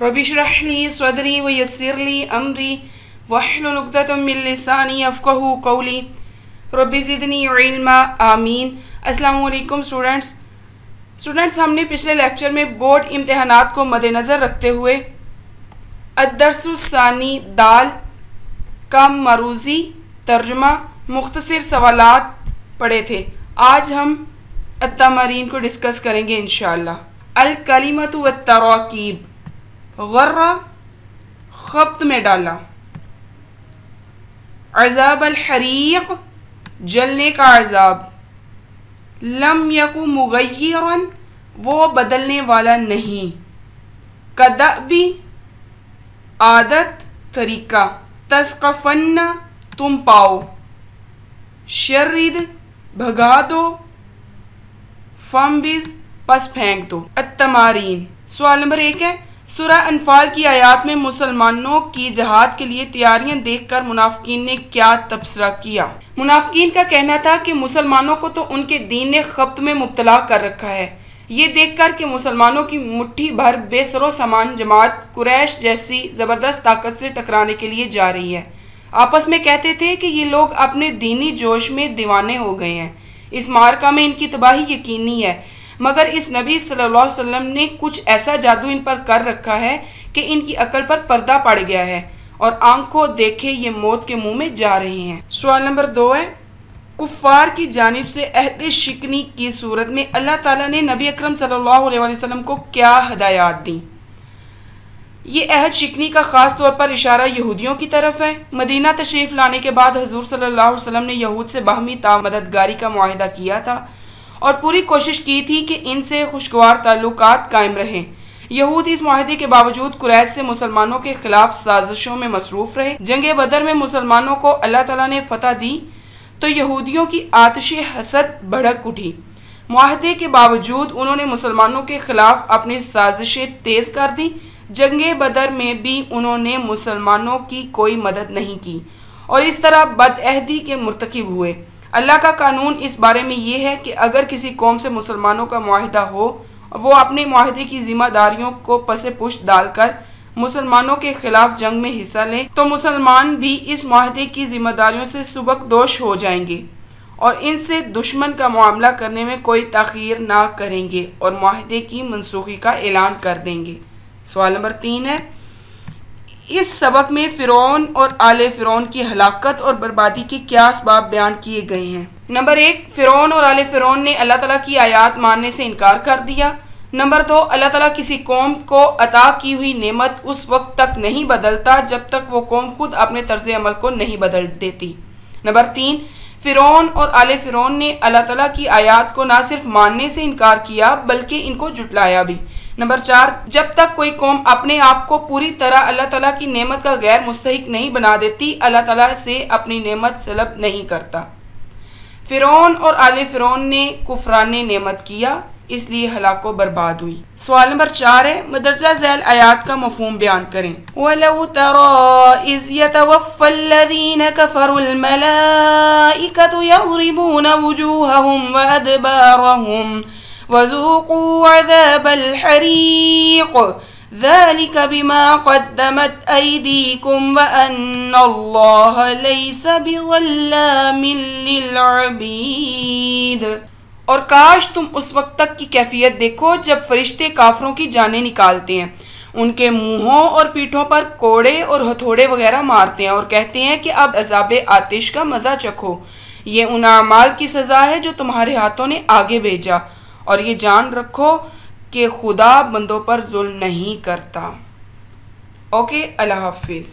Rabbi इश्रह ली सदरी व यस्सिर ली अमरी वहलुल उक़दतम मिन लिसानी यफ़क़हू क़ौली रब्बि ज़िदनी इल्मा आमीन। अस्सलामु अलैकुम स्टूडेंट्स, हमने पिछले लेक्चर में बोर्ड इम्तिहानात को मद्देनज़र रखते हुए अद्दर्सुस्सानी दाल का मरूज़ी तर्जुमा मुख्तसर सवालात पढ़े थे। आज हम अत्तमारीन को डिस्कस करेंगे इंशाअल्लाह। अल कलिमतु व तराकीब, गर्रा खब्त में डाला, अज़ाब अल हरीक़ जलने का अज़ाब, लम यकु मुगय्यरन वो बदलने वाला नहीं, कदअबी आदत तरीका, तस्क़फ़न्ना तुम पाओ, शर्रिद भगा दो, फम्बिज़ पस फेंक दो। अत्तमारीन, सवाल नंबर 1 है, सूरह अनफाल की आयत में मुसलमानों की जहाद के लिए तैयारियां देखकर मुनाफिकीन ने क्या तबसरा किया। मुनाफिकीन का कहना था कि मुसलमानों को तो उनके दीन ने खब्त में मुब्तला कर रखा है। ये देखकर कि मुसलमानों की मुट्ठी भर बेसरो सामान जमात कुरैश जैसी ज़बरदस्त ताकत से टकराने के लिए जा रही है, आपस में कहते थे कि ये लोग अपने दीनी जोश में दीवाने हो गए हैं, इस मार्का में इनकी तबाही यकीनी है। मगर इस नबी सल्लल्लाहु अलैहि वसल्लम ने कुछ ऐसा जादू इन पर कर रखा है कि इनकी अकल पर पर्दा पड़ गया है और आंखों देखे ये मौत के मुंह में जा रहे हैं। सवाल नंबर 2 है, कुफ्फार की जानिब से अहद शिकनी की सूरत में अल्लाह ताला ने नबी अकरम सल्लल्लाहु अलैहि वसल्लम को क्या हदायत दी। ये अहद शिकनी का ख़ास तौर पर इशारा यहूदियों की तरफ है। मदीना तशरीफ़ लाने के बाद हुज़ूर सल्लल्लाहु अलैहि वसल्लम ने यहूद से बाहमी मददगारी का मुआहिदा किया था और पूरी कोशिश की थी कि इनसे खुशगवार ताल्लुकात कायम रहें। यहूद इस मुआहिदे के बावजूद कुरैश से मुसलमानों के खिलाफ साजिशों में मसरूफ़ रहे। जंग बदर में मुसलमानों को अल्लाह ताला ने फतह दी तो यहूदियों की आतिश हसद भड़क उठी। मुआहिदे के बावजूद उन्होंने मुसलमानों के खिलाफ अपनी साजिशें तेज़ कर दी। जंग बदर में भी उन्होंने मुसलमानों की कोई मदद नहीं की और इस तरह बदअहदी के मुर्तकिब हुए। अल्लाह का कानून इस बारे में ये है कि अगर किसी कौम से मुसलमानों का मुआहिदा हो और वो अपने मुआहिदे की जिम्मेदारियों को पसे पुश्त डालकर मुसलमानों के खिलाफ जंग में हिस्सा लें तो मुसलमान भी इस मुआहिदे की जिम्मेदारियों से सुबकदोश हो जाएंगे और इनसे दुश्मन का मामला करने में कोई ताख़ीर ना करेंगे और मुआहिदे की मनसूखी का ऐलान कर देंगे। सवाल नंबर 3 है, इस सबक में फ़िरौन और आले फ़िरौन की हलाकत और बर्बादी के क्या असबाब बयान किए गए हैं। नंबर 1, फ़िरौन और आले फ़िरौन ने अल्लाह ताला की आयत मानने से इनकार कर दिया। नंबर 2, अल्लाह ताला किसी कौम को अता की हुई नेमत उस वक्त तक नहीं बदलता जब तक वो कौम खुद अपने तर्ज अमल को नहीं बदल देती। नंबर 3, फ़िरौन और आले फ़िरौन ने अल्लाह ताला की आयत को न सिर्फ मानने से इनकार किया बल्कि इनको जुटलाया भी। नंबर 4, जब तक कोई कौम अपने आप को पूरी तरह अल्लाह ताला की नेमत का गैर मुस्तहिक नहीं बना देती, अल्लाह ताला से अपनी नेमत सलब नहीं करता। फ़िरौन और आले फ़िरौन ने कुफराने नेमत किया, इसलिए हलाको बर्बाद हुई। सवाल नंबर 4 है, मदरजा झैल आयात का मफ़हूम बयान करें। वलौ तरा इज़ यतवफ़्फ़ल्लज़ीन कफ़रुल मलाइकतु यज़रिबून वुजूहहुम व अदबारहुम वज़ूक़ू अज़ाबल हरीक़ ज़ालिका बिमा क़द्दमत अयदीकुम व अन्नल्लाह लैसा बिज़ल्लामिन लिल अबीद। और काश तुम उस वक्त तक की कैफियत देखो जब फरिश्ते काफरों की जानें निकालते हैं, उनके मुंहों और पीठों पर कोड़े और हथौड़े वगैरह मारते हैं और कहते हैं कि अब अज़ाबे आतिश का मज़ा चखो। ये उन अमाल की सज़ा है जो तुम्हारे हाथों ने आगे भेजा और ये जान रखो कि खुदा बंदों पर जुल्म नहीं करता। ओके, अल्लाह हाफिज़।